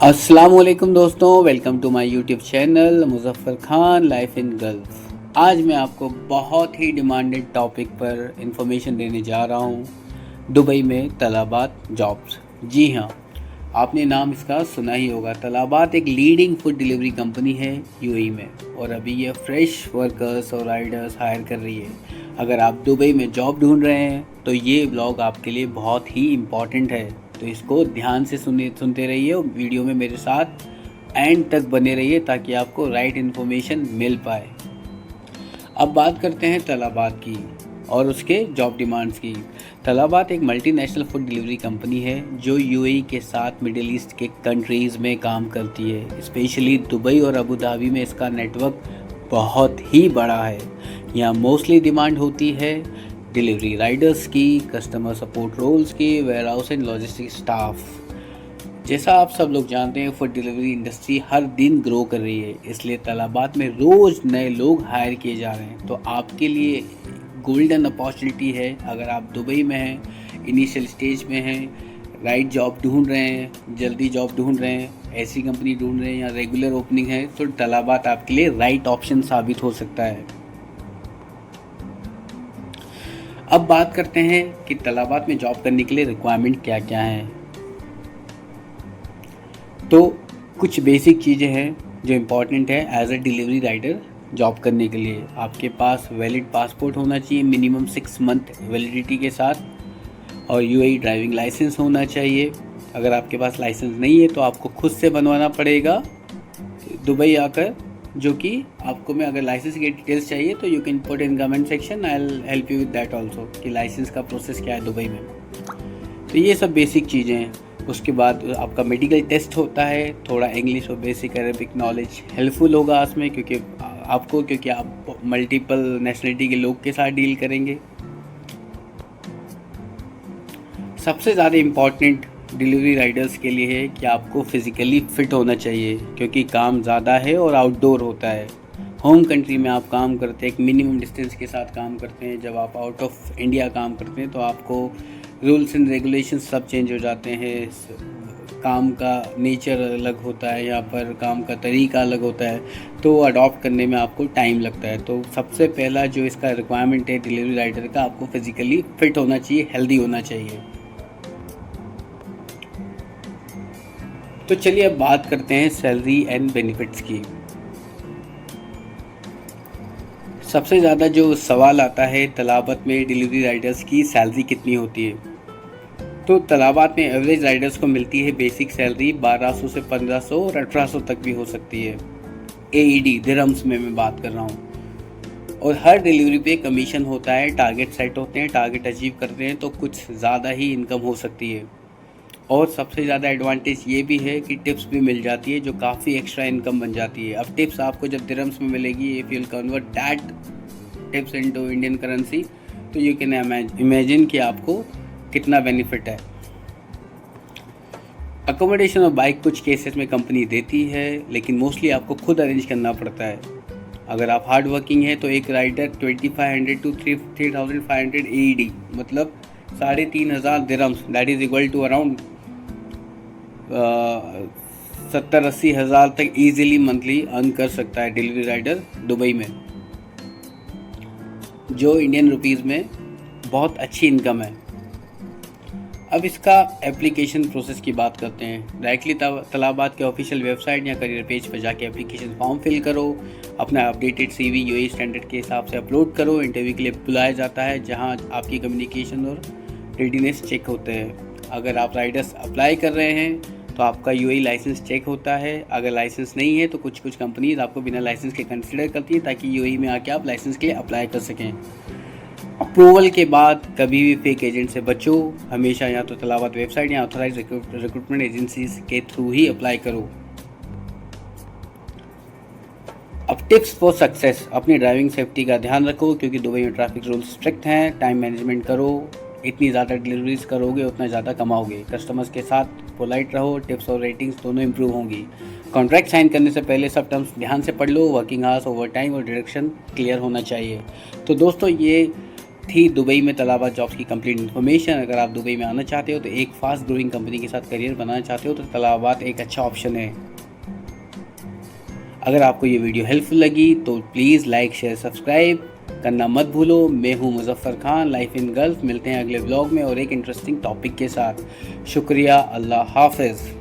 अस्सलाम वालेकुम दोस्तों, welcome to my YouTube channel Muzaffar Khan life in Gulf. आज मैं आपको बहुत ही डिमांडेड टॉपिक पर इंफॉर्मेशन देने जा रहा हूँ। दुबई में तलाबात जॉब्स। जी हाँ, आपने नाम इसका सुना ही होगा। तलाबात एक लीडिंग फूड डिलीवरी कंपनी है यूएई में, और अभी ये फ्रेश वर्कर्स और राइडर्स हायर कर रही है। अगर आप दुबई में जॉब ढूंढ रहे हैं तो ये ब्लॉग आपके लिए बहुत ही इम्पॉर्टेंट है। तो इसको ध्यान से सुनते रहिए और वीडियो में मेरे साथ एंड तक बने रहिए ताकि आपको राइट इन्फॉर्मेशन मिल पाए। अब बात करते हैं तलाबात की और उसके जॉब डिमांड्स की। तलाबात एक मल्टीनेशनल फूड डिलीवरी कंपनी है जो यूएई के साथ मिडिल ईस्ट के कंट्रीज़ में काम करती है। स्पेशली दुबई और अबू धाबी में इसका नेटवर्क बहुत ही बड़ा है। यहाँ मोस्टली डिमांड होती है डिलीवरी राइडर्स की, कस्टमर सपोर्ट रोल्स की, warehouse and logistic staff. जैसा आप सब लोग जानते हैं, फूड डिलीवरी इंडस्ट्री हर दिन ग्रो कर रही है, इसलिए तलाबात में रोज़ नए लोग हायर किए जा रहे हैं। तो आपके लिए गोल्डन अपॉर्चुनिटी है। अगर आप दुबई में हैं, इनिशियल स्टेज में हैं, राइट जॉब ढूंढ रहे हैं, जल्दी जॉब ढूंढ रहे हैं, ऐसी कंपनी ढूंढ रहे हैं या रेगुलर ओपनिंग है, तो तलाबात आपके लिए राइट ऑप्शन साबित हो सकता है। अब बात करते हैं कि तलाबात में जॉब करने के लिए रिक्वायरमेंट क्या क्या हैं। तो कुछ बेसिक चीज़ें हैं जो इम्पॉर्टेंट है as a delivery rider job करने के लिए। आपके पास वैलिड पासपोर्ट होना चाहिए मिनिमम 6 मंथ वैलिडिटी के साथ, और यूएई ड्राइविंग लाइसेंस होना चाहिए। अगर आपके पास लाइसेंस नहीं है तो आपको खुद से बनवाना पड़ेगा दुबई आकर, जो कि आपको मैं अगर लाइसेंस की डिटेल्स चाहिए तो you can put in comment section, I will help you with that also कि लाइसेंस का प्रोसेस क्या है दुबई में। तो ये सब बेसिक चीज़ें हैं। उसके बाद आपका मेडिकल टेस्ट होता है। थोड़ा इंग्लिश और बेसिक अरेबिक नॉलेज हेल्पफुल होगा उसमें, क्योंकि आप मल्टीपल नेशनलिटी के लोग के साथ डील करेंगे। सबसे ज़्यादा इम्पॉर्टेंट डिलीवरी राइडर्स के लिए है कि आपको फिज़िकली फ़िट होना चाहिए, क्योंकि काम ज़्यादा है और आउटडोर होता है। होम कंट्री में आप काम करते हैं, एक मिनिमम डिस्टेंस के साथ काम करते हैं। जब आप आउट ऑफ इंडिया काम करते हैं तो आपको रूल्स एंड रेगुलेशंस सब चेंज हो जाते हैं। काम का नेचर अलग होता है, यहाँ पर काम का तरीका अलग होता है, तो अडॉप्ट करने में आपको टाइम लगता है। तो सबसे पहला जो इसका रिक्वायरमेंट है डिलीवरी राइडर का, आपको फिज़िकली फ़िट होना चाहिए, हेल्दी होना चाहिए। तो चलिए अब बात करते हैं सैलरी एंड बेनिफिट्स की। सबसे ज़्यादा जो सवाल आता है तलाबात में डिलीवरी राइडर्स की सैलरी कितनी होती है। तो तलाबात में एवरेज राइडर्स को मिलती है बेसिक सैलरी 1200 से 1500 और 1800 तक भी हो सकती है। एईडी दिरहम्स में मैं बात कर रहा हूँ। और हर डिलीवरी पे कमीशन होता है, टारगेट सेट होते हैं, टारगेट अचीव करते हैं तो कुछ ज़्यादा ही इनकम हो सकती है। और सबसे ज़्यादा एडवांटेज ये भी है कि टिप्स भी मिल जाती है, जो काफ़ी एक्स्ट्रा इनकम बन जाती है। अब टिप्स आपको जब दिरहम्स में मिलेगी, if you convert that tips into Indian currency, तो यू कैन इमेजिन कि आपको कितना बेनिफिट है। अकोमोडेशन और बाइक कुछ केसेस में कंपनी देती है, लेकिन मोस्टली आपको खुद अरेंज करना पड़ता है। अगर आप हार्ड वर्किंग है तो एक राइडर 2500 टू 3500 एईडी, मतलब 3500 dirhams, that is equal to around 70-80 हज़ार तक ईजिली मंथली अर्न कर सकता है डिलीवरी राइडर दुबई में, जो इंडियन रुपीज़ में बहुत अच्छी इनकम है। अब इसका एप्लीकेशन प्रोसेस की बात करते हैं। डायरेक्टली तलाबात के ऑफिशियल वेबसाइट या करियर पेज पर जाके एप्लीकेशन फॉर्म फिल करो, अपना अपडेटेड सीवी यूएई स्टैंडर्ड के हिसाब से अपलोड करो। इंटरव्यू के लिए बुलाया जाता है, जहां आपकी कम्युनिकेशन और रेडीनेस चेक होते हैं। अगर आप राइडर्स अप्लाई कर रहे हैं तो आपका यूएई लाइसेंस चेक होता है। अगर लाइसेंस नहीं है तो कुछ कंपनीज आपको बिना लाइसेंस के कंसिडर करती है, ताकि यूएई में आके आप लाइसेंस के लिए अप्लाई कर सकें। अप्रूवल के बाद कभी भी फेक एजेंट से बचो। हमेशा या तो तलाबात वेबसाइट या ऑथराइज रिक्रूटमेंट एजेंसीज के थ्रू ही अप्लाई करो। अब टिप्स फॉर सक्सेस। अपनी ड्राइविंग सेफ्टी का ध्यान रखो, क्योंकि दुबई में ट्रैफिक रूल्स स्ट्रिक्ट हैं। टाइम मैनेजमेंट करो, इतनी ज़्यादा डिलीवरीज करोगे उतना ज़्यादा कमाओगे। कस्टमर्स के साथ पोलाइट रहो, टिप्स और रेटिंग्स दोनों इंप्रूव होंगी। कॉन्ट्रैक्ट साइन करने से पहले सब टर्म्स ध्यान से पढ़ लो। वर्किंग आवर्स, ओवर टाइम और डिडक्शन क्लियर होना चाहिए। तो दोस्तों, ये थी दुबई में तलाबात जॉब्स की कंप्लीट इन्फॉर्मेशन। अगर आप दुबई में आना चाहते हो तो एक फास्ट ग्रोइंग कंपनी के साथ करियर बनाना चाहते हो तो तलाबात एक अच्छा ऑप्शन है। अगर आपको ये वीडियो हेल्पफुल लगी तो प्लीज़ लाइक शेयर सब्सक्राइब करना मत भूलो। मैं हूँ Muzaffar Khan, life in gulf. मिलते हैं अगले ब्लॉग में और एक इंटरेस्टिंग टॉपिक के साथ। शुक्रिया, अल्लाह हाफ़िज़।